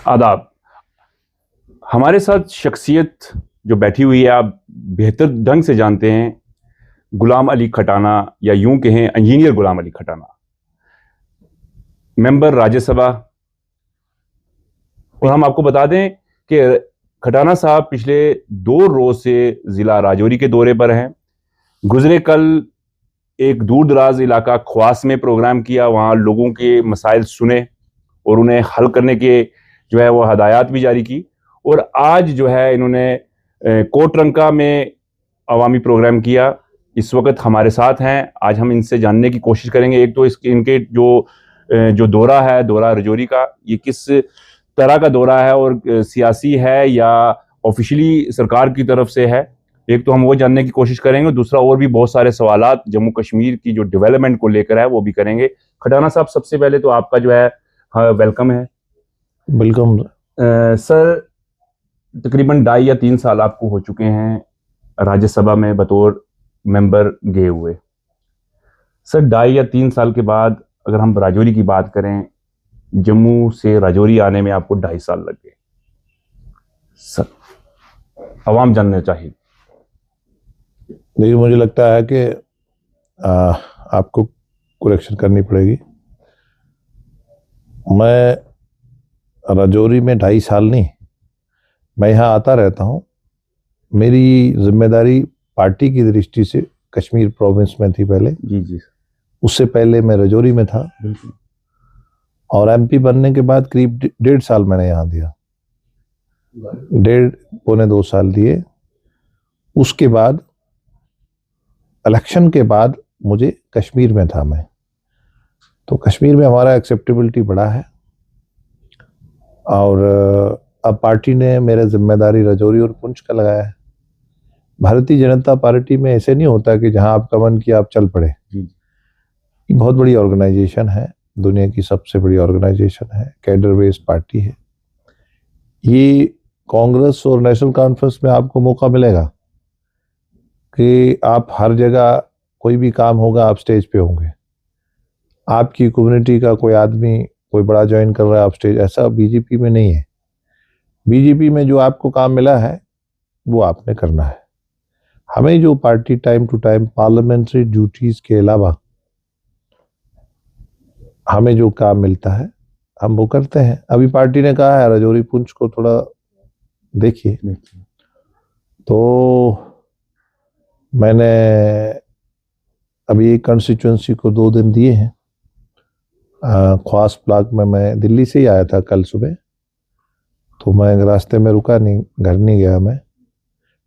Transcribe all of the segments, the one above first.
आदाब। हमारे साथ शख्सियत जो बैठी हुई है, आप बेहतर ढंग से जानते हैं, गुलाम अली खटाना, या यूं कहें इंजीनियर गुलाम अली खटाना, मेंबर राज्यसभा। और हम आपको बता दें कि खटाना साहब पिछले 2 रोज से जिला राजौरी के दौरे पर हैं। गुजरे कल एक दूर दराज इलाका ख्वास में प्रोग्राम किया, वहाँ लोगों के मसाइल सुने और उन्हें हल करने के जो है वो हदायत भी जारी की। और आज जो है इन्होंने कोटरंका में अवामी प्रोग्राम किया। इस वक्त हमारे साथ हैं, आज हम इनसे जानने की कोशिश करेंगे। एक तो इनके जो दौरा है, दौरा राजौरी का, ये किस तरह का दौरा है और सियासी है या ऑफिशियली सरकार की तरफ से है, एक तो हम वो जानने की कोशिश करेंगे। दूसरा, और भी बहुत सारे सवालात जम्मू कश्मीर की जो डेवलपमेंट को लेकर है वो भी करेंगे। खटाना साहब, सबसे पहले तो आपका जो है वेलकम है। वेलकम सर, तकरीबन 2.5 या 3 साल आपको हो चुके हैं राज्यसभा में बतौर मेंबर गए हुए। सर, 2.5 या 3 साल के बाद अगर हम राजौरी की बात करें, जम्मू से राजौरी आने में आपको 2.5 साल लग गए। सर, आवाम जानना चाहिए। देखिए, मुझे लगता है कि आपको करेक्शन करनी पड़ेगी। मैं राजौरी में 2.5 साल नहीं, मैं यहाँ आता रहता हूँ। मेरी जिम्मेदारी पार्टी की दृष्टि से कश्मीर प्रोविंस में थी पहले। जी। उससे पहले मैं राजौरी में था। बिल्कुल। और एमपी बनने के बाद करीब 1.5 साल मैंने यहाँ दिया, 1.5-2 साल दिए। उसके बाद इलेक्शन के बाद मुझे कश्मीर में था मैं, तो कश्मीर में हमारा एक्सेप्टेबिलिटी बढ़ा है। और अब पार्टी ने मेरा जिम्मेदारी राजौरी और पुंछ का लगाया है। भारतीय जनता पार्टी में ऐसे नहीं होता कि जहां आपका मन किया आप चल पड़े। ये बहुत बड़ी ऑर्गेनाइजेशन है, दुनिया की सबसे बड़ी ऑर्गेनाइजेशन है, कैडर बेस्ड पार्टी है। ये कांग्रेस और नेशनल कॉन्फ्रेंस में आपको मौका मिलेगा कि आप हर जगह कोई भी काम होगा आप स्टेज पे होंगे। आपकी कम्युनिटी का कोई आदमी कोई बड़ा ज्वाइन कर रहा है आप स्टेज, ऐसा बीजेपी में नहीं है। बीजेपी में जो आपको काम मिला है वो आपने करना है। हमें जो party time to time parliamentary duties के अलावा हमें जो काम मिलता है हम वो करते हैं। अभी पार्टी ने कहा है राजौरी पुंछ को थोड़ा देखिए, तो मैंने अभी एक कंस्टिट्यूंसी को 2 दिन दिए हैं। ख्वास ब्लॉक में मैं दिल्ली से ही आया था कल सुबह, तो मैं रास्ते में रुका नहीं, घर नहीं गया मैं।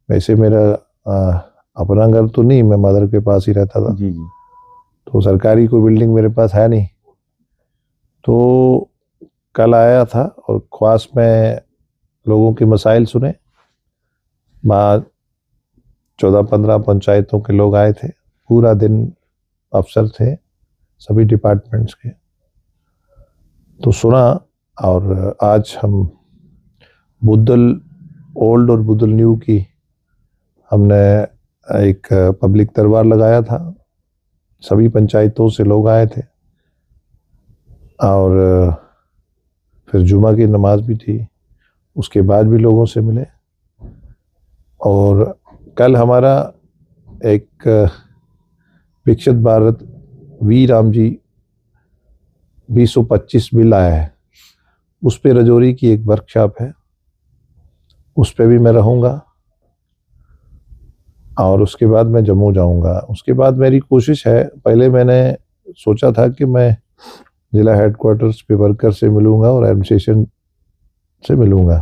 वैसे मेरा अपना घर तो नहीं, मैं मदर के पास ही रहता था। जी। तो सरकारी कोई बिल्डिंग मेरे पास है नहीं, तो कल आया था और ख्वास में लोगों के मसाइल सुने। बाद 14-15 पंचायतों के लोग आए थे, पूरा दिन अफसर थे सभी डिपार्टमेंट्स के, तो सुना। और आज हम बुद्धल ओल्ड और बुद्धल न्यू की हमने एक पब्लिक दरबार लगाया था। सभी पंचायतों से लोग आए थे और फिर जुमा की नमाज भी थी, उसके बाद भी लोगों से मिले। और कल हमारा एक विकसित भारत वी राम जी 2025 बिल आया है, उस पे राजौरी की एक वर्कशॉप है, उस पे भी मैं रहूँगा। और उसके बाद मैं जम्मू जाऊँगा। उसके बाद मेरी कोशिश है, पहले मैंने सोचा था कि मैं जिला हेडक्वार्टर्स पे वर्कर से मिलूँगा और एडमिनिस्ट्रेशन से मिलूँगा,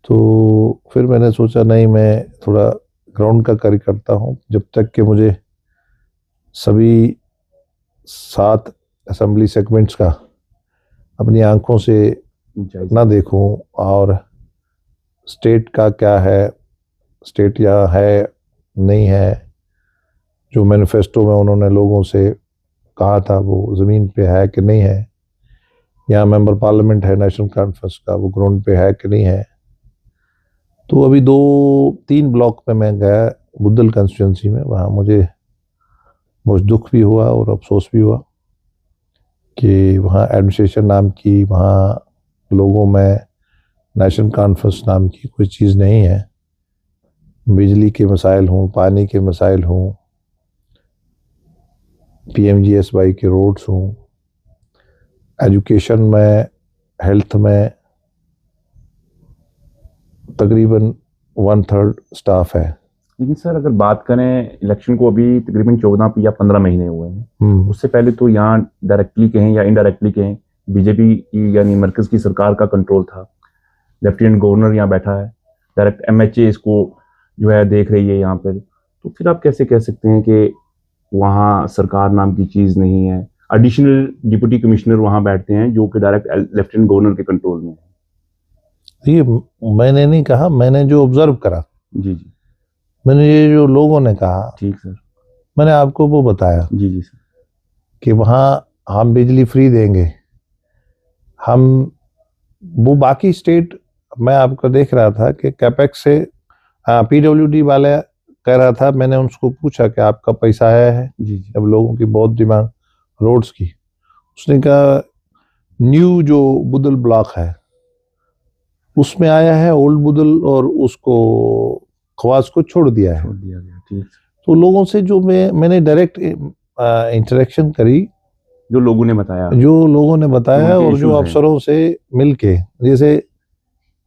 तो फिर मैंने सोचा नहीं, मैं थोड़ा ग्राउंड का कार्य करता हूँ जब तक कि मुझे सभी 7 असेंबली सेगमेंट्स का अपनी आंखों से ना देखूं और स्टेट का क्या है, स्टेट या है नहीं है, जो मैनिफेस्टो में उन्होंने लोगों से कहा था वो ज़मीन पे है कि नहीं है, यहाँ मेंबर पार्लियामेंट है नेशनल कॉन्फ्रेंस का, वो ग्राउंड पे है कि नहीं है। तो अभी 2-3 ब्लॉक में मैं गया बुद्धल कंस्टिट्यूंसी में, वहाँ मुझे बहुत दुख भी हुआ और अफसोस भी हुआ कि वहाँ एडमिनिस्ट्रेशन नाम की वहाँ लोगों में नेशनल कॉन्फ्रेंस नाम की कोई चीज़ नहीं है। बिजली के मसाइल हों, पानी के मसाइल हों, PMGSY के रोड्स हों, एजुकेशन में, हेल्थ में तकरीबन 1/3 स्टाफ है। लेकिन सर अगर बात करें इलेक्शन को, अभी तकरीबन 14 या 15 महीने हुए हैं। उससे पहले तो यहाँ डायरेक्टली कहें या इनडायरेक्टली कहें, बीजेपी की यानी मरकज की सरकार का कंट्रोल था। लेफ्टिनेंट गवर्नर यहाँ बैठा है, डायरेक्ट MHA इसको जो है देख रही है यहाँ पर। तो फिर आप कैसे कह सकते हैं कि वहाँ सरकार नाम की चीज़ नहीं है? एडिशनल डिप्टी कमिश्नर वहाँ बैठते हैं जो कि डायरेक्ट लेफ्टिनेंट गवर्नर के कंट्रोल में है। ये मैंने नहीं कहा, मैंने जो ऑब्जर्व करा। जी जी, मैंने ये जो लोगों ने कहा, ठीक सर, मैंने आपको वो बताया जी जी सर, कि वहाँ हम बिजली फ्री देंगे। हम वो बाकी स्टेट, मैं आपको देख रहा था कि कैपेक्स से PWD वाले कह रहा था, मैंने उसको पूछा कि आपका पैसा आया है? जी जी, अब लोगों की बहुत डिमांड रोड्स की। उसने कहा न्यू जो बुदल ब्लॉक है उसमें आया है, ओल्ड बुदल और उसको खवास को छोड़ दिया है। छोड़ दिया गया, ठीक। तो लोगों से जो मैंने डायरेक्ट इंटरेक्शन करी, जो लोगों ने बताया, और जो अफसरों से मिलके, जैसे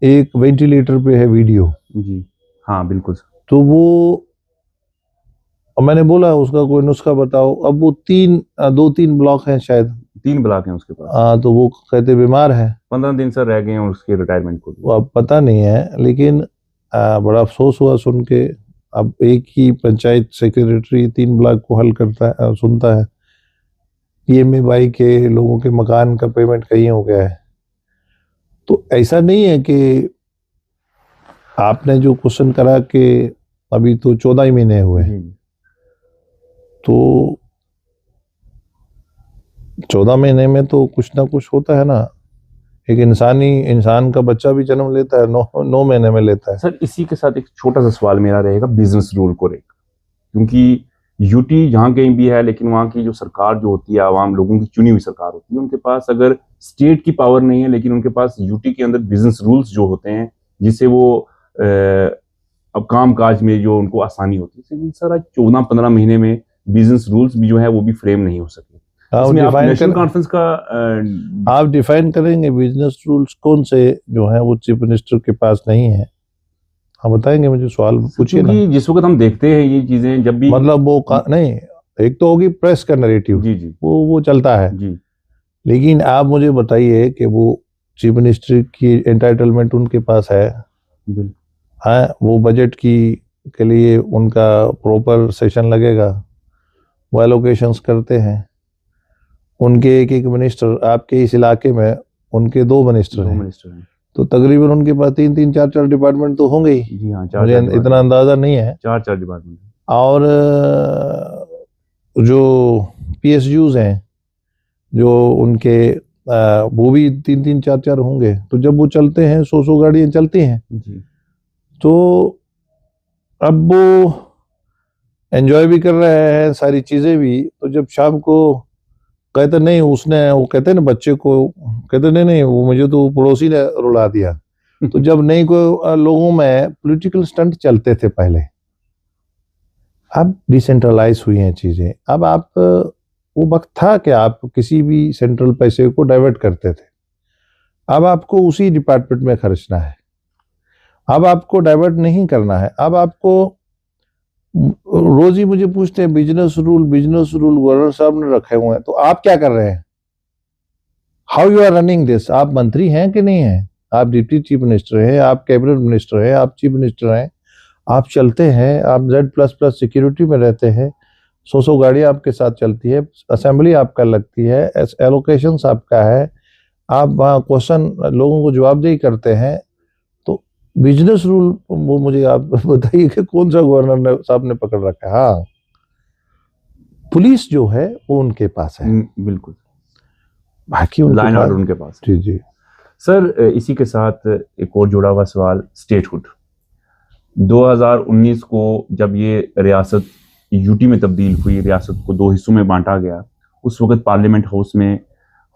एक वेंटिलेटर पे है वीडियो, जी हाँ बिल्कुल। तो वो मैंने बोला उसका कोई नुस्खा बताओ। अब वो 2-3 ब्लॉक हैं शायद, 3 ब्लॉक हैं उसके पास। तो वो कहते बीमार है, 15 दिन सर रह गए हैं उसके रिटायरमेंट को। वो अब पता नहीं है, लेकिन बड़ा अफसोस हुआ सुन के। अब एक ही पंचायत सेक्रेटरी 3 ब्लॉक को हल करता है, सुनता है। PMAY के लोगों के मकान का पेमेंट कहीं हो गया है। तो ऐसा नहीं है कि आपने जो क्वेश्चन करा कि अभी तो 14 ही महीने हुए, तो 14 महीने में तो कुछ ना कुछ होता है ना। एक इंसान का बच्चा भी जन्म लेता है, 9 महीने में लेता है। सर इसी के साथ एक छोटा सा सवाल मेरा रहेगा बिजनेस रूल को लेकर, क्योंकि यूटी जहाँ कहीं भी है, लेकिन वहाँ की जो सरकार जो होती है, आवाम लोगों की चुनी हुई सरकार होती है, उनके पास अगर स्टेट की पावर नहीं है, लेकिन उनके पास यूटी के अंदर बिजनेस रूल्स जो होते हैं, जिससे वो अब काम काज में जो उनको आसानी होती है। लेकिन सर आज 14-15 महीने में बिजनेस रूल्स भी जो है वो भी फ्रेम नहीं हो सके। इसमें आप नेशनल कॉन्फ्रेंस का आप डिफाइन करेंगे बिजनेस रूल्स कौन से जो हैं वो चीफ मिनिस्टर के पास नहीं है? आप बताएंगे मुझे, सवाल पूछिए ना। जिस वक्त हम देखते हैं ये चीजें, जब भी मतलब वो नहीं, एक तो होगी प्रेस का नैरेटिव, जी जी, वो चलता है जी, लेकिन आप मुझे बताइए कि वो चीफ मिनिस्टर की एंटाइटलमेंट उनके पास है? हाँ, वो बजट के लिए उनका प्रॉपर सेशन लगेगा, वो एलोकेशंस करते हैं। उनके एक मिनिस्टर, आपके इस इलाके में उनके 2 मिनिस्टर हैं, तो तकरीबन उनके पास 3-3, 4-4 डिपार्टमेंट तो होंगे ही। जी हाँ, मुझे इतना अंदाजा नहीं है। 4 डिपार्टमेंट। और जो PSUs हैं, जो उनके वो भी 3-3, 4-4 होंगे। तो जब वो चलते हैं, 100 गाड़ियां चलती हैं जी, तो अब वो एंजॉय भी कर रहे हैं सारी चीजें भी। तो जब शाम को कहते नहीं, वो कहते ना बच्चे को, कहते नहीं वो मुझे तो पड़ोसी ने रुला दिया। तो जब नहीं को लोगों में पॉलिटिकल स्टंट चलते थे पहले, अब डिसेंट्रलाइज हुई हैं चीजें। अब आप, वो वक्त था कि आप किसी भी सेंट्रल पैसे को डाइवर्ट करते थे, अब आपको उसी डिपार्टमेंट में खर्चना है। अब आपको डाइवर्ट नहीं करना है। अब आपको रोज ही मुझे पूछते हैं बिजनेस रूल गवर्नर साहब ने रखे हुए हैं, तो आप क्या कर रहे हैं? How you are running this? आप मंत्री हैं कि नहीं हैं? आप डिप्टी चीफ मिनिस्टर हैं, आप कैबिनेट मिनिस्टर हैं, आप चीफ मिनिस्टर हैं, आप चलते हैं, आप Z++ सिक्योरिटी में रहते हैं, 100 गाड़ियां आपके साथ चलती है, असेंबली आपका लगती है, एलोकेशंस आपका है, आप वहाँ क्वेश्चन लोगों को जवाबदेही करते हैं। तो बिजनेस रूल वो मुझे आप बताइए कि कौन सा गवर्नर साहब ने पकड़ रखा है? हाँ, पुलिस जो है वो उनके पास है, बिल्कुल, बाकी लाइन ऑर्डर उनके पास है। जी जी सर इसी के साथ एक और जुड़ा हुआ सवाल, स्टेटहुड। 2019 को जब ये रियासत यूटी में तब्दील हुई, रियासत को 2 हिस्सों में बांटा गया, उस वक्त पार्लियामेंट हाउस में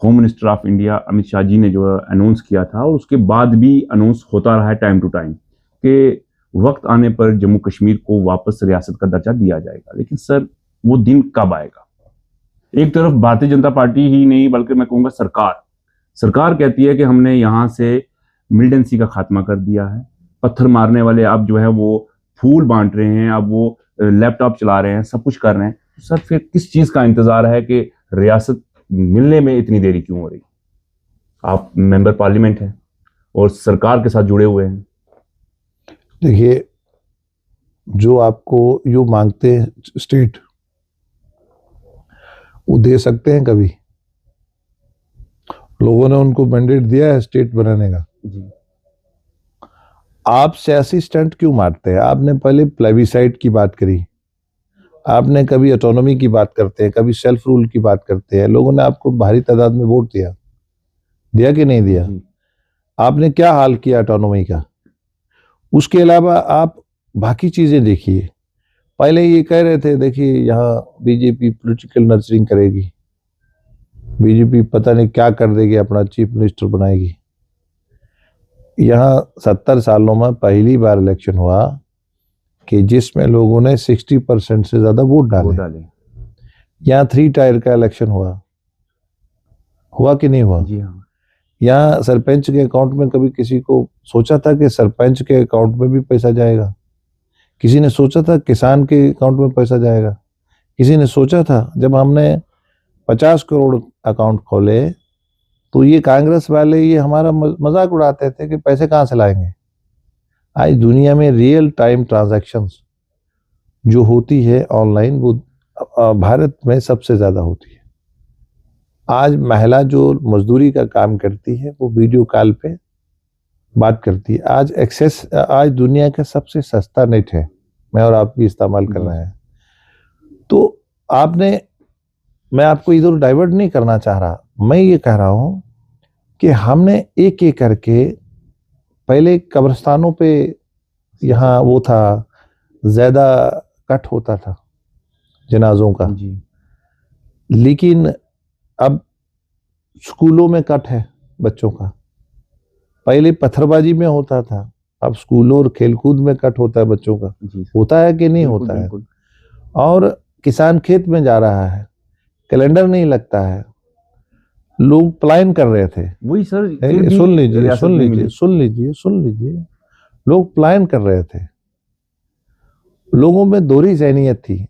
home minister of India Amit Shah ji ने जो अनाउंस किया था, और उसके बाद भी अनाउंस होता रहा है टाइम टू टाइम कि वक्त आने पर जम्मू कश्मीर को वापस रियासत का दर्जा दिया जाएगा। लेकिन सर वो दिन कब आएगा? एक तरफ भारतीय जनता पार्टी ही नहीं बल्कि मैं कहूँगा सरकार कहती है कि हमने यहाँ से मिलिटेंसी का खात्मा कर दिया है, पत्थर मारने वाले अब जो है वो फूल बांट रहे हैं, अब वो लैपटॉप चला रहे हैं, सब कुछ कर रहे हैं। तो सर फिर किस चीज का इंतजार है कि रियासत मिलने में इतनी देरी क्यों हो रही? आप मेंबर पार्लियामेंट हैं और सरकार के साथ जुड़े हुए हैं। देखिए, जो आपको यो मांगते हैं स्टेट, वो दे सकते हैं कभी? लोगों ने उनको मैंडेट दिया है स्टेट बनाने का। जी। आप सियासी स्टंट क्यों मारते हैं? आपने पहले प्लेबिसाइट की बात करी, आपने कभी ऑटोनॉमी की बात करते हैं, कभी सेल्फ रूल की बात करते हैं। लोगों ने आपको भारी तादाद में वोट दिया कि नहीं दिया? आपने क्या हाल किया ऑटोनॉमी का? उसके अलावा आप बाकी चीजें देखिए। पहले ये कह रहे थे, देखिए यहाँ बीजेपी पॉलिटिकल नर्चरिंग करेगी, बीजेपी पता नहीं क्या कर देगी, अपना चीफ मिनिस्टर बनाएगी। यहाँ 70 सालों में पहली बार इलेक्शन हुआ कि जिसमें लोगों ने 60% से ज्यादा वोट डाले। यहाँ 3 टायर का इलेक्शन हुआ कि नहीं हुआ? जी हाँ। यहाँ सरपंच के अकाउंट में कभी किसी को सोचा था कि सरपंच के अकाउंट में भी पैसा जाएगा? किसी ने सोचा था किसान के अकाउंट में पैसा जाएगा? किसी ने सोचा था? जब हमने 50 करोड़ अकाउंट खोले तो ये कांग्रेस वाले ये हमारा मजाक उड़ाते थे कि पैसे कहाँ से लाएंगे। आज दुनिया में रियल टाइम ट्रांजैक्शंस जो होती है ऑनलाइन, वो भारत में सबसे ज्यादा होती है। आज महिला जो मजदूरी का काम करती है वो वीडियो कॉल पे बात करती है। आज दुनिया का सबसे सस्ता नेट है, मैं और आप भी इस्तेमाल कर रहे हैं। तो मैं आपको इधर डाइवर्ट नहीं करना चाह रहा, मैं ये कह रहा हूं कि हमने एक एक करके, पहले कब्रिस्तानों पे यहाँ वो था, ज्यादा कट होता था जनाजों का जी। लेकिन अब स्कूलों में कट है बच्चों का। पहले पत्थरबाजी में होता था, अब स्कूलों और खेलकूद में कट होता है बच्चों का। होता है कि नहीं होता है? और किसान खेत में जा रहा है, कैलेंडर नहीं लगता है, लोग पलायन कर रहे थे। वही सर, सुन लीजिए, लोग पलायन कर रहे थे। लोगों में दोहरी ज़हनियत थी।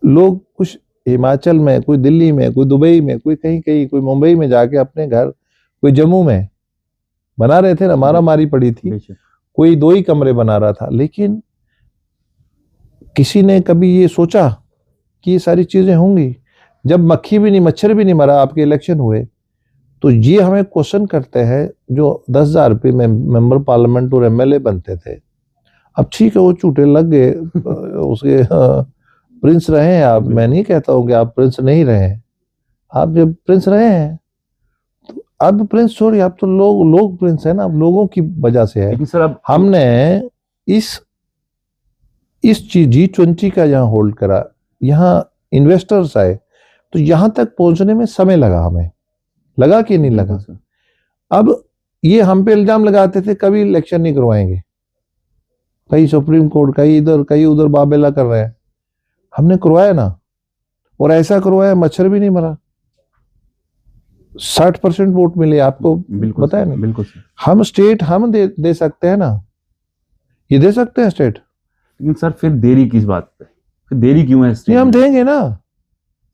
लोग कुछ हिमाचल में, कोई दिल्ली में, कोई दुबई में, कोई कहीं कोई मुंबई में जाके अपने घर, कोई जम्मू में बना रहे थे ना, मारा मारी पड़ी थी, कोई 2 ही कमरे बना रहा था। लेकिन किसी ने कभी ये सोचा कि ये सारी चीजें होंगी? जब मक्खी भी नहीं, मच्छर भी नहीं मरा, आपके इलेक्शन हुए, तो ये हमें क्वेश्चन करते हैं जो 10,000 रुपये में मेंबर पार्लियामेंट और एमएलए बनते थे। अब ठीक है, वो झूठे लग गए, उसके प्रिंस रहे हैं आप। मैं नहीं कहता हूँ कि आप प्रिंस नहीं रहे हैं, आप जब प्रिंस रहे हैं तो अब प्रिंस छोड़िए, आप तो लोग प्रिंस है ना, अब लोगों की वजह से है। सर अब हमने इस G20 का यहाँ होल्ड करा, यहाँ इन्वेस्टर्स आए, तो यहाँ तक पहुंचने में समय लगा, हमें लगा कि नहीं लगा? अब ये हम पे इल्जाम लगाते थे कभी इलेक्शन नहीं करवाएंगे, कहीं सुप्रीम कोर्ट, कहीं इधर कहीं उधर बाबेला कर रहे हैं। हमने करवाया ना, और ऐसा करवाया मच्छर भी नहीं मरा, 60% वोट मिले आपको, बताया नहीं? बिल्कुल। हम स्टेट हम दे सकते हैं ना, ये दे सकते हैं स्टेट। लेकिन सर फिर देरी किस बात पे? फिर देरी क्यों है? नहीं, हम देंगे ना।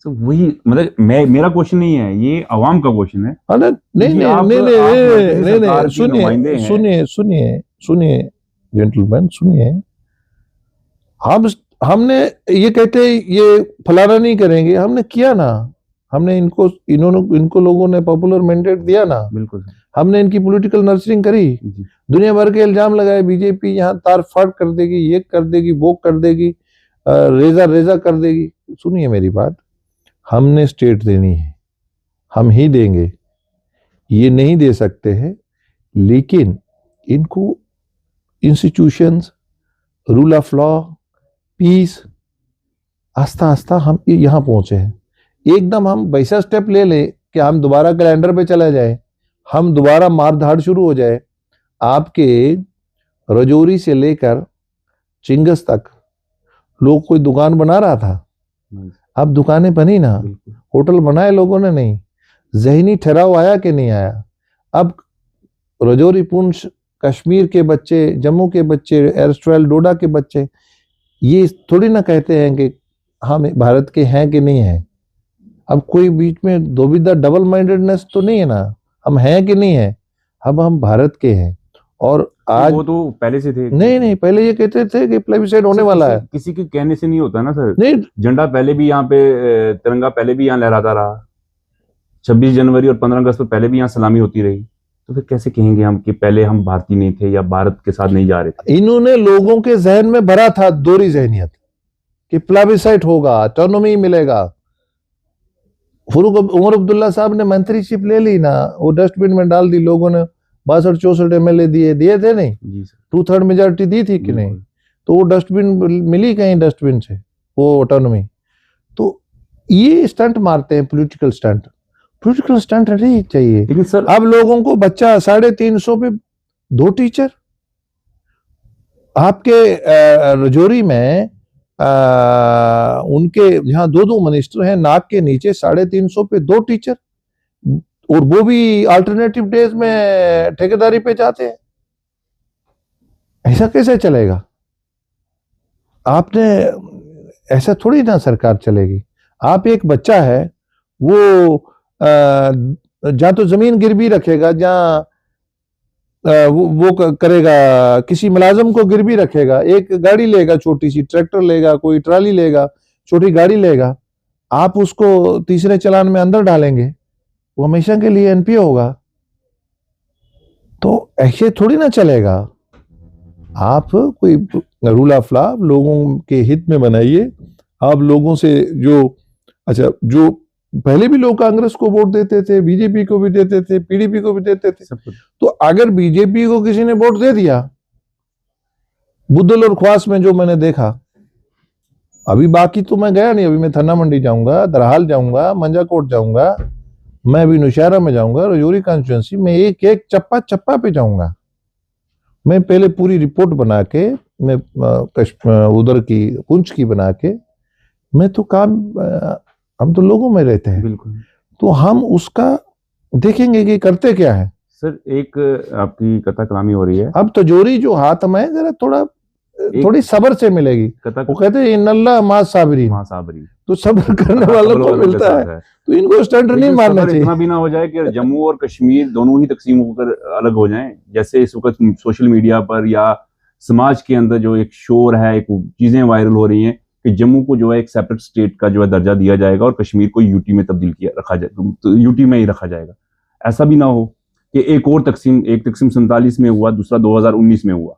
तो वही मतलब मेरा क्वेश्चन नहीं है, ये आवाम का क्वेश्चन है। नहीं, सुनिए जेंटलमैन, सुनिए। हमने ये कहते ये फलाना नहीं करेंगे, हमने किया ना। हमने इनको लोगों ने पॉपुलर मैंडेट दिया ना। बिल्कुल। हमने इनकी पॉलिटिकल नर्सरिंग करी, दुनिया भर के इल्जाम लगाए, बीजेपी यहाँ तार फाड़ कर देगी, ये कर देगी, वो कर देगी, रेजा कर देगी। सुनिए मेरी बात, हमने स्टेट देनी है, हम ही देंगे, ये नहीं दे सकते हैं। लेकिन इनको institutions, rule of law, peace, आस्ता आस्ता हम यहाँ पहुंचे हैं। एकदम हम वैसा स्टेप ले लें कि हम दोबारा कैलेंडर पे चला जाए, हम दोबारा मारधाड़ शुरू हो जाए। आपके रजौरी से लेकर चिंगस तक लोग कोई दुकान बना रहा था, अब दुकानें बनी ना, होटल बनाए लोगों ने नहीं, जहनी ठहराव आया कि नहीं आया। अब रजौरी, पुंछ, कश्मीर के बच्चे, जम्मू के बच्चे, एरस्ट्राइल डोडा के बच्चे ये थोड़ी ना कहते हैं कि हम भारत के हैं कि नहीं हैं। अब कोई बीच में दुविधा, डबल माइंडेडनेस तो नहीं है ना, हम हैं कि नहीं है, अब हम भारत के हैं। और आज वो तो पहले से थे। नहीं, पहले ये कहते थे कि प्लेबिसाइड होने वाला है। किसी के कहने से नहीं होता ना सर। नहीं, झंडा पहले भी यहाँ पे, तिरंगा पहले भी यहाँ लहराता रहा, 26 जनवरी और 15 अगस्त पर पहले भी यहाँ सलामी होती रही, तो फिर कैसे कहेंगे हम कि पहले हम भारतीय नहीं थे या भारत के साथ नहीं जा रहे थे। इन्होंने लोगों के जहन में भरा था दोहरी जहनियत कि प्लेबिसाइड होगा, ऑटोनॉमी मिलेगा। फरूक उमर अब्दुल्ला साहब ने मंत्रीशिप ले ली ना, वो डस्टबिन में डाल दी, लोगों ने 62-64 MLA दिए थे नहीं, जी सर, 2/3 मेजोरिटी दी थी कि नहीं, तो वो डस्टबिन मिली कहीं, डस्टबिन से वो ऑटोनॉमी। तो ये स्टंट मारते हैं, पॉलिटिकल स्टंट नहीं चाहिए। लेकिन सर अब लोगों को बच्चा 350 पे 2 टीचर, आपके रजौरी में उनके यहाँ 2 मिनिस्टर हैं, नाक के नीचे 350 पे 2 टीचर, और वो भी अल्टरनेटिव डेज में ठेकेदारी पे जाते हैं। ऐसा कैसे चलेगा? आपने ऐसा थोड़ी ना सरकार चलेगी। आप एक बच्चा है, वो जहां तो जमीन गिरवी रखेगा, जहां वो करेगा, किसी मुलाजम को गिरवी रखेगा, एक गाड़ी लेगा, छोटी सी ट्रैक्टर लेगा, कोई ट्राली लेगा, छोटी गाड़ी लेगा, आप उसको तीसरे चालान में अंदर डालेंगे, वो हमेशा के लिए NPA होगा। तो ऐसे थोड़ी ना चलेगा। आप कोई रूल ऑफ लॉ लोगों के हित में बनाइए। आप लोगों से जो पहले भी लोग कांग्रेस को वोट देते थे, बीजेपी को भी देते थे, PDP को भी देते थे, तो अगर बीजेपी को किसी ने वोट दे दिया, बुद्धल और ख्वास में जो मैंने देखा, अभी बाकी तो मैं गया नहीं, अभी मैं थन्ना मंडी जाऊंगा, दरहाल जाऊंगा, मंजाकोट जाऊंगा, मैं अभी नौशहरा में जाऊंगा, रजौरी कॉन्स्टिट्यूंसी में एक एक चप्पा पे जाऊंगा। मैं पहले पूरी रिपोर्ट बना के, मैं उधर की पुंछ की बना के, मैं तो काम, हम तो लोगों में रहते हैं, बिल्कुल, तो हम उसका देखेंगे कि करते क्या है। सर एक आपकी कथा कलामी हो रही है, अब तिजोरी जो हाथ में है, जरा थोड़ी सब्र से मिलेगी। वो कहते हैं इन्नल्लाह मा साबिरीन, तो सब्र करने वालों को मिलता है, तो इनको स्टंट नहीं मारना चाहिए। इतना भी ना हो जाए कि जम्मू और कश्मीर दोनों ही तकसीम होकर अलग हो जाएं, जैसे इस वक्त सोशल मीडिया पर या समाज के अंदर जो एक शोर है, एक चीजें वायरल हो रही हैं कि जम्मू को जो है एक सेपरेट स्टेट का जो है दर्जा दिया जाएगा और कश्मीर को यूटी में तब्दील रखा जाएगा, तो यूटी में ही रखा जाएगा। ऐसा भी ना हो कि एक और तकसीम, एक तकसीम 47 में हुआ, दूसरा 2019 में हुआ,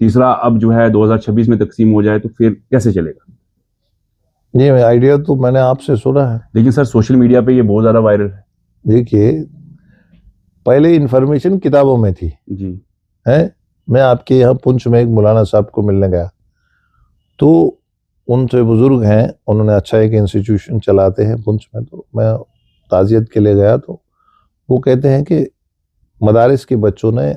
तीसरा अब जो है 2026 में तकसीम हो जाए, तो फिर कैसे चलेगा? ये आइडिया तो मैंने आपसे सुना है, लेकिन सर सोशल मीडिया पे ये बहुत ज्यादा वायरल है। देखिए, पहले इंफॉर्मेशन किताबों में थी जी, है। मैं आपके यहाँ पुंछ में एक मौलाना साहब को मिलने गया, तो उनसे बुजुर्ग हैं, उन्होंने अच्छा एक इंस्टीट्यूशन चलाते हैं पुंछ में, तो मैं ताजियत के लिए गया, तो वो कहते हैं कि मदारिस के बच्चों ने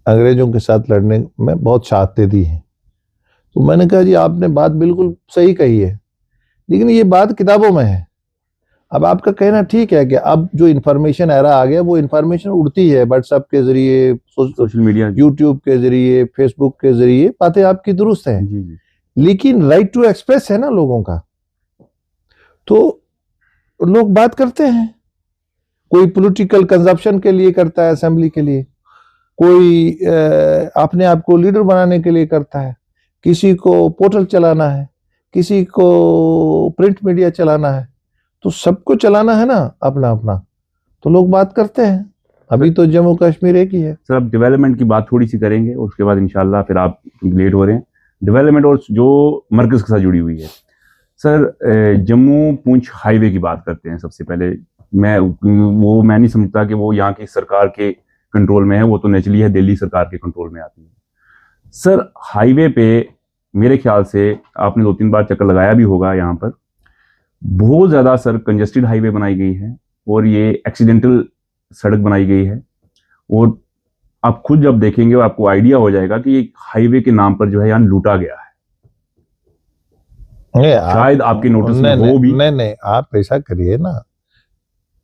अंग्रेजों के साथ लड़ने में बहुत शहादतें दी हैं। तो मैंने कहा जी आपने बात बिल्कुल सही कही है, लेकिन ये बात किताबों में है। अब आपका कहना ठीक है कि अब जो इन्फॉर्मेशन एरा आ गया, वो इन्फॉर्मेशन उड़ती है व्हाट्सएप के जरिए, सोशल मीडिया, यूट्यूब के जरिए, फेसबुक के जरिए, बातें आपकी दुरुस्त हैं, लेकिन राइट टू एक्सप्रेस है ना लोगों का, तो लोग बात करते हैं। कोई पॉलिटिकल कंजप्शन के लिए करता है, असेंबली के लिए, कोई अपने आप को लीडर बनाने के लिए करता है, किसी को पोर्टल चलाना है, किसी को प्रिंट मीडिया चलाना है, तो सबको चलाना है ना अपना अपना, तो लोग बात करते हैं। अभी तो जम्मू कश्मीर एक ही है। सर अब डेवलपमेंट की बात थोड़ी सी करेंगे, उसके बाद इंशाल्लाह, फिर आप लेट हो रहे हैं, डेवलपमेंट और जो मरकज के साथ जुड़ी हुई है। सर जम्मू पुंछ हाईवे की बात करते हैं। सबसे पहले मैं नहीं समझता कि वो यहाँ की सरकार के कंट्रोल में है, वो तो नेचुरली है दिल्ली सरकार के कंट्रोल में आती है। सर हाईवे पे मेरे ख्याल से आपने 2-3 बार चक्कर लगाया भी होगा यहाँ पर, बहुत ज्यादा सर कंजेस्टेड हाईवे बनाई गई है और ये एक्सीडेंटल सड़क बनाई गई है। और आप खुद जब देखेंगे आपको आइडिया हो जाएगा कि ये हाईवे के नाम पर जो है यहाँ लूटा गया है। शायद आपके नोटिस में हो भी। नहीं, आप ऐसा करिए ना,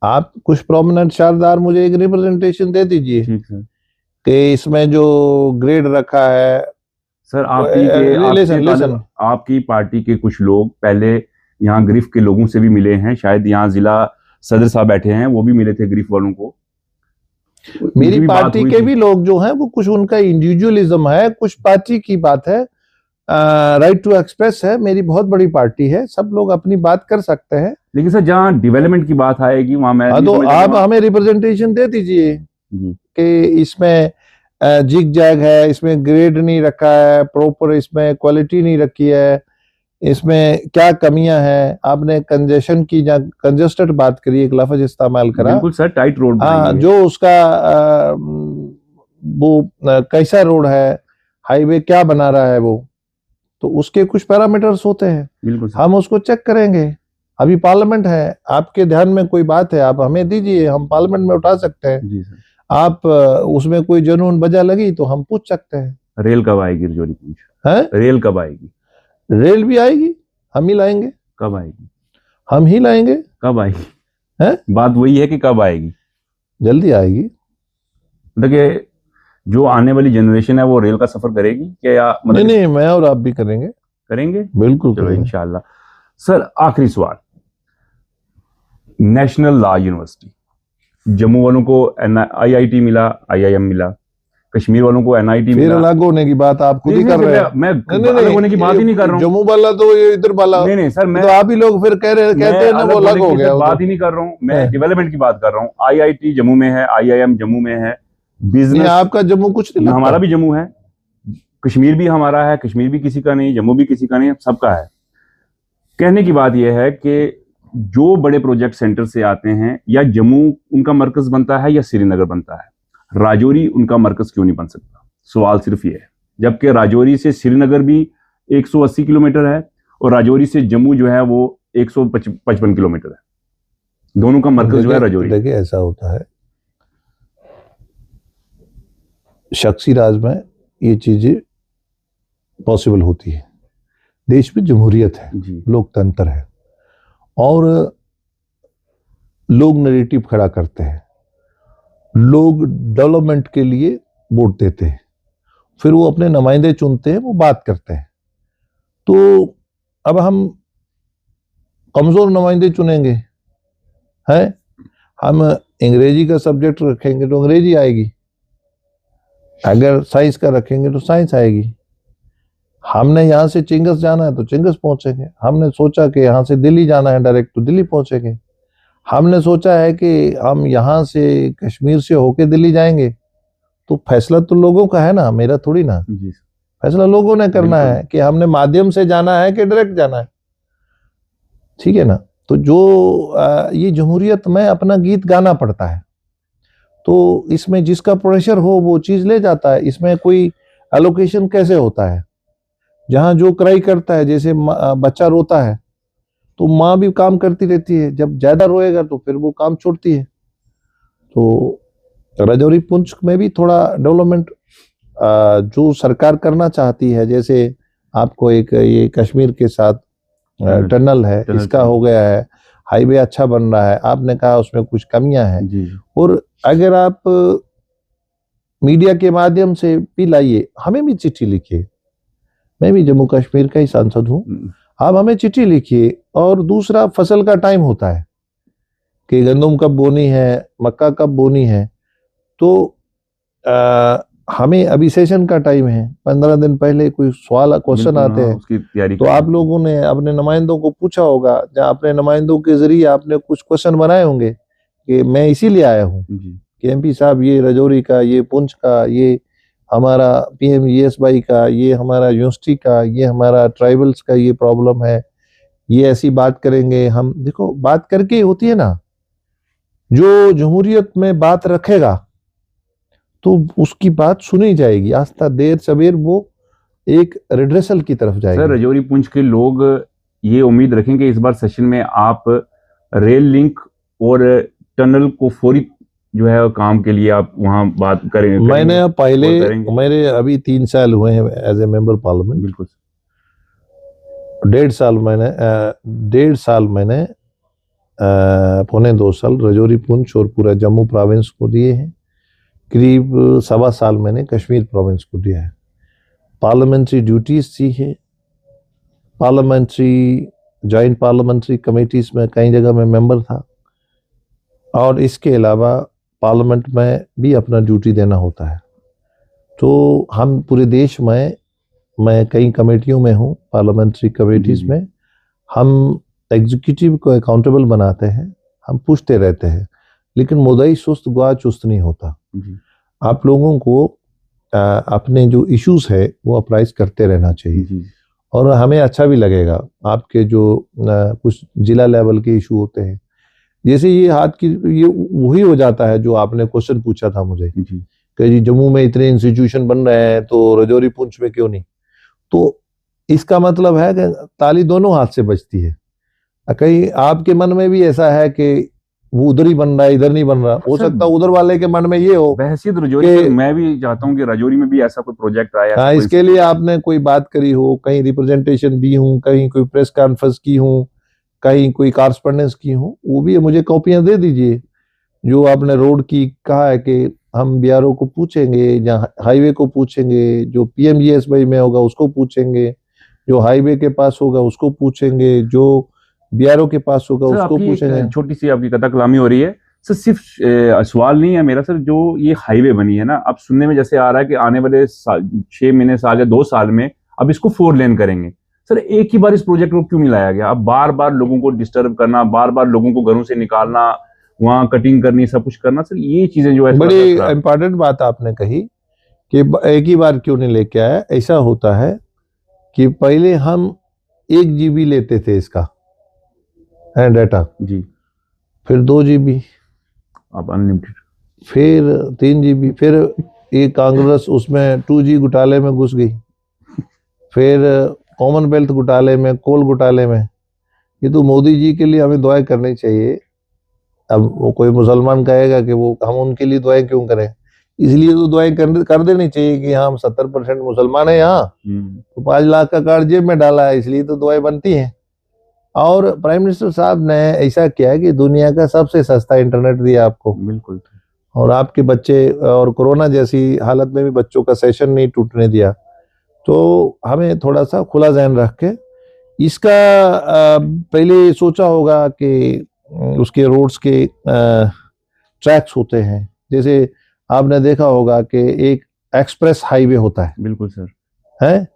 आप कुछ प्रोमिनेंट शारदार मुझे एक रिप्रेजेंटेशन दे दीजिए ठीक सर। कि इसमें जो ग्रेड रखा है। सर आपकी पार्टी के कुछ लोग पहले यहाँ ग्रिफ के लोगों से भी मिले हैं, शायद यहाँ जिला सदर साहब बैठे हैं, वो भी मिले थे ग्रिफ वालों को। मेरी पार्टी के भी लोग जो हैं वो कुछ उनका इंडिविजुअलिज्म है, कुछ पार्टी की बात है, राइट टू एक्सप्रेस है। मेरी बहुत बड़ी पार्टी है, सब लोग अपनी बात कर सकते हैं। लेकिन सर जहाँ डेवलपमेंट की बात आएगी वहां मैं तो आप हमें रिप्रेजेंटेशन दे दीजिए कि इसमें जिग जैग है, इसमें ग्रेड नहीं रखा है प्रॉपर, इसमें क्वालिटी नहीं रखी है, इसमें क्या कमियां हैं। आपने कंजेशन की या कंजेस्टेड बात करी, एक लफ्ज इस्तेमाल करा। बिल्कुल सर, टाइट रोड। हाँ, जो उसका वो कैसा रोड है, हाईवे क्या बना रहा है वो, तो उसके कुछ पैरामीटर्स होते हैं। बिल्कुल सर। हम उसको चेक करेंगे। अभी पार्लियामेंट है, आपके ध्यान में कोई बात है आप हमें दीजिए, हम पार्लियामेंट में उठा सकते हैं। जी सर। आप उसमें कोई जुनून बजा लगी तो हम पूछ सकते हैं। रेल कब आएगी रजौरी पुंछ? है, रेल कब आएगी? रेल भी आएगी, हम ही लाएंगे। कब आएगी? हम ही लाएंगे। कब आएगी? है, बात वही है कि कब आएगी। जल्दी आएगी। देखिए, जो आने वाली जनरेशन है वो रेल का सफर करेगी क्या, या मतलब नहीं, मैं और आप भी करेंगे। करेंगे, बिल्कुल चलो इंशाल्लाह। सर आखिरी सवाल, नेशनल लॉ यूनिवर्सिटी, जम्मू वालों को IIT मिला, IIM मिला, कश्मीर वालों को NIT मिला। अलग होने की बात आप खुद ही कर रहे हैं। मैं अलग होने की बात ही नहीं कर रहा हूँ। जम्मू वाला तो ये इधर वाला नहीं सर, मैं तो आप ही लोग फिर कहते हैं ना वो अलग हो गया। बात ही नहीं कर रहा हूँ, मैं डेवलपमेंट की बात कर रहा हूँ। IIT जम्मू में है, IIM जम्मू में है, बिजनेस। आपका जम्मू कुछ नहीं, हमारा भी जम्मू है, कश्मीर भी हमारा है, कश्मीर भी किसी का नहीं, जम्मू भी किसी का नहीं, सबका है। कहने की बात यह है कि जो बड़े प्रोजेक्ट सेंटर से आते हैं, या जम्मू उनका मरकज बनता है या श्रीनगर बनता है, राजौरी उनका मरकज क्यों नहीं बन सकता? सवाल सिर्फ ये है। जबकि राजौरी से श्रीनगर भी 180 किलोमीटर है और राजौरी से जम्मू जो है वो 155 किलोमीटर है। दोनों का मरकज जो है राजौरी। देखिए, ऐसा होता है शख्सी राज में ये चीजें पॉसिबल होती है। देश में जमहूरियत है, लोकतंत्र है, और लोग नैरेटिव खड़ा करते हैं, लोग डेवलपमेंट के लिए वोट देते हैं, फिर वो अपने नुमाइंदे चुनते हैं, वो बात करते हैं। तो अब हम कमजोर नुमाइंदे चुनेंगे, हैं? हम अंग्रेजी का सब्जेक्ट रखेंगे तो अंग्रेजी आएगी, अगर साइंस का रखेंगे तो साइंस आएगी। हमने यहाँ से चिंगस जाना है तो चिंगस पहुंचेंगे, हमने सोचा कि यहाँ से दिल्ली जाना है डायरेक्ट तो दिल्ली पहुंचेंगे, हमने सोचा है कि हम यहाँ से कश्मीर से होके दिल्ली जाएंगे, तो फैसला तो लोगों का है ना, मेरा थोड़ी ना। फैसला लोगों ने करना है कि हमने माध्यम से जाना है कि डायरेक्ट जाना है, ठीक है ना। तो जो ये जमहूरियत में अपना गीत गाना पड़ता है, तो इसमें जिसका प्रेशर हो वो चीज ले जाता है। इसमें कोई एलोकेशन कैसे होता है, जहां जो क्राई करता है, जैसे बच्चा रोता है तो माँ भी काम करती रहती है, जब ज्यादा रोएगा तो फिर वो काम छोड़ती है। तो राजौरी पुंछ में भी थोड़ा डेवलपमेंट जो सरकार करना चाहती है, जैसे आपको एक ये कश्मीर के साथ टनल है, इसका हो गया है, हाईवे अच्छा बन रहा है, आपने कहा उसमें कुछ कमियां हैं। और अगर आप मीडिया के माध्यम से भी लाइए, हमें भी चिट्ठी लिखिए, मैं भी जम्मू कश्मीर का ही सांसद हूँ, आप हमें चिट्ठी लिखिए। और दूसरा, फसल का टाइम होता है कि गंदम कब बोनी है, मक्का कब बोनी है, तो हमें अभी सेशन का टाइम है, 15 दिन पहले कोई सवाल क्वेश्चन आते हैं, उसकी तैयारी। तो आप लोगों ने अपने नुमाइंदों को पूछा होगा, या अपने नुमाइंदों के जरिए आपने कुछ क्वेश्चन बनाए होंगे कि मैं इसीलिए आया हूँ कि MP साहब ये राजौरी का, ये पुंछ का, ये हमारा PMGSY का, ये हमारा यूनिवर्सिटी का, ये हमारा ट्राइबल्स का ये प्रॉब्लम है, ये ऐसी बात करेंगे हम। देखो, बात करके होती है ना, जो जमहूरियत में बात रखेगा तो उसकी बात सुनी जाएगी, आस्था देर सवेर वो एक रिड्रेसल की तरफ जाएगी। सर राजौरी पुंछ के लोग ये उम्मीद रखें कि इस बार सेशन में आप रेल लिंक और टनल को फौरी जो है काम के लिए आप वहां बात करेंगे? मैंने पहले मेरे अभी 3 साल हुए हैं एज ए मेंबर पार्लियामेंट। बिल्कुल। 1.5 साल मैंने पौने 2 साल रजौरी, पुंछ और पूरा जम्मू प्रोविंस को दिए हैं। करीब 1.25 साल मैंने कश्मीर प्रोविंस को दिया है। पार्लियामेंट्री ड्यूटीज दी है, पार्लियामेंट्री जॉइंट पार्लियामेंट्री कमेटीज में कई जगह मैं मेंबर था, और इसके अलावा पार्लियामेंट में भी अपना ड्यूटी देना होता है। तो हम पूरे देश में, मैं कई कमेटियों में हूँ, पार्लियामेंट्री कमेटीज में। हम एग्जीक्यूटिव को अकाउंटेबल बनाते हैं, हम पूछते रहते हैं, लेकिन मुद्दई सुस्त गुआ चुस्त नहीं होता। आप लोगों को अपने जो इश्यूज है वो अप्राइज करते रहना चाहिए, और हमें अच्छा भी लगेगा। आपके जो कुछ जिला लेवल के इशू होते हैं, जैसे ये हाथ की, ये वही हो जाता है जो आपने क्वेश्चन पूछा था मुझे कि जी जम्मू में इतने इंस्टीट्यूशन बन रहे हैं तो रजौरी पुंछ में क्यों नहीं। तो इसका मतलब है कि ताली दोनों हाथ से बजती है। कहीं आपके मन में भी ऐसा है कि वो उधर ही बन रहा है, इधर नहीं बन रहा, हो सकता है उधर वाले के मन में ये हो। बहसीत रजौरी मैं भी चाहता हूँ कि रजौरी में भी ऐसा कोई प्रोजेक्ट आया। हाँ, इसके लिए आपने कोई बात करी हो, कहीं रिप्रेजेंटेशन दी हूँ, कहीं कोई प्रेस कॉन्फ्रेंस की हूँ, कहीं कोई कॉरेस्पॉन्डेंस की हूँ, वो भी मुझे कॉपियां दे दीजिए। जो आपने रोड की कहा है कि हम बीआरओ को पूछेंगे, या हाईवे को पूछेंगे, जो पीएमजीएसवाई में होगा उसको पूछेंगे, जो हाईवे के पास होगा उसको पूछेंगे, जो बीआरओ के पास होगा उसको पूछेंगे। छोटी सी आपकी कथा कलामी हो रही है सर, सिर्फ सवाल नहीं है मेरा सर, जो ये हाईवे बनी है ना, अब सुनने में जैसे आ रहा है कि आने वाले 6 महीने, साल या 2 साल में अब इसको 4 लेन करेंगे। सर एक ही बार इस प्रोजेक्ट को क्यों नहीं लाया गया? अब बार बार लोगों को डिस्टर्ब करना, बार बार लोगों को घरों से निकालना, वहां कटिंग करनी, सब कुछ करना, सर ये चीजें जो है बड़ी इंपॉर्टेंट बात आपने कही कि एक ही बार क्यों नहीं लेके आया। ऐसा होता है कि पहले हम 1 GB लेते थे इसका डाटा जी, फिर 2 GB, अब अनलिमिटेड, फिर 3 GB, फिर ये कांग्रेस उसमें 2G घोटाले में घुस गई, फिर कॉमनवेल्थ घोटाले में, कोल घोटाले में। ये तो मोदी जी के लिए हमें दुआएं करनी चाहिए। अब वो कोई मुसलमान कहेगा कि वो हम उनके लिए दुआएं क्यों करें, इसलिए तो दुआएं कर देनी चाहिए कि हाँ हम 70% मुसलमान है यहाँ, तो 5 लाख का कार्ड जेब में डाला है, इसलिए तो दुआएं बनती हैं। और प्राइम मिनिस्टर साहब ने ऐसा किया कि दुनिया का सबसे सस्ता इंटरनेट दिया आपको। बिल्कुल। और आपके बच्चे, और कोरोना जैसी हालत में भी बच्चों का सेशन नहीं टूटने दिया। तो हमें थोड़ा सा खुला ज़हन रख के इसका पहले सोचा होगा कि उसके रोड्स के ट्रैक्स होते हैं। जैसे आपने देखा होगा कि एक एक्सप्रेस हाईवे होता है। बिल्कुल सर। है,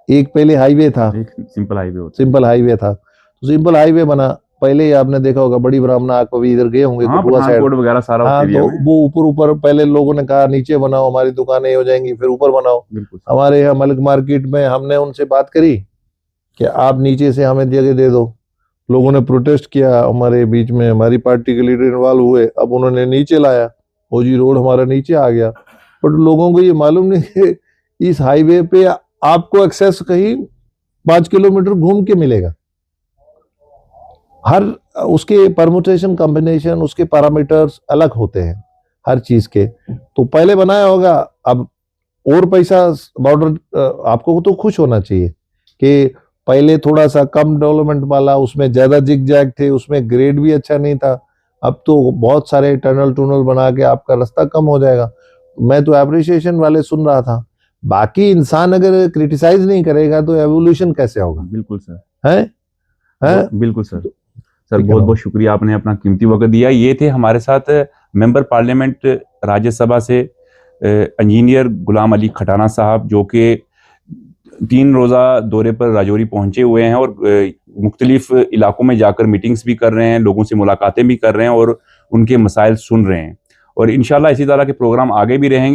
एक पहले हाईवे था, एक सिंपल हाईवे होता, सिंपल हाईवे था, तो सिंपल हाईवे बना। पहले ही आपने देखा होगा बड़ी ब्राह्मणा, आप कभी इधर गए होंगे कठुआ साइड वगैरह सारा। हाँ, तो वो ऊपर पहले लोगों ने कहा नीचे बनाओ, हमारी दुकानें हो जाएंगी, फिर ऊपर बनाओ। हमारे यहाँ मलिक मार्केट में हमने उनसे बात करी कि आप नीचे से हमें जगह दे दो। लोगों ने प्रोटेस्ट किया, हमारे बीच में हमारी पार्टी के लीडर इन्वॉल्व हुए, अब उन्होंने नीचे लाया, ओजी रोड हमारा नीचे आ गया। बट लोगों को ये मालूम नहीं कि इस हाईवे पे आपको एक्सेस कहीं 5 किलोमीटर घूम के मिलेगा। हर उसके परम्यूटेशन कॉम्बिनेशन, उसके पैरामीटर्स अलग होते हैं हर चीज के। तो पहले बनाया होगा, अब और पैसा बॉर्डर आपको तो खुश होना चाहिए कि पहले थोड़ा सा कम डेवलपमेंट वाला, उसमें ज्यादा जिग जैग थे, उसमें ग्रेड भी अच्छा नहीं था। अब तो बहुत सारे टनल बना के आपका रास्ता कम हो जाएगा। मैं तो एप्रिसिएशन वाले सुन रहा था। बाकी इंसान अगर क्रिटिसाइज नहीं करेगा तो एवोल्यूशन कैसे होगा? बिल्कुल सर। है बिल्कुल सर। सर बहुत बहुत शुक्रिया, आपने अपना कीमती वक्त दिया। ये थे हमारे साथ मेंबर पार्लियामेंट राज्यसभा से इंजीनियर गुलाम अली खटाना साहब, जो कि 3 रोज़ा दौरे पर राजौरी पहुंचे हुए हैं और मुख्तलिफ इलाकों में जाकर मीटिंग्स भी कर रहे हैं, लोगों से मुलाकातें भी कर रहे हैं और उनके मसाइल सुन रहे हैं। और इंशाल्लाह इसी तरह के प्रोग्राम आगे भी रहेंगे।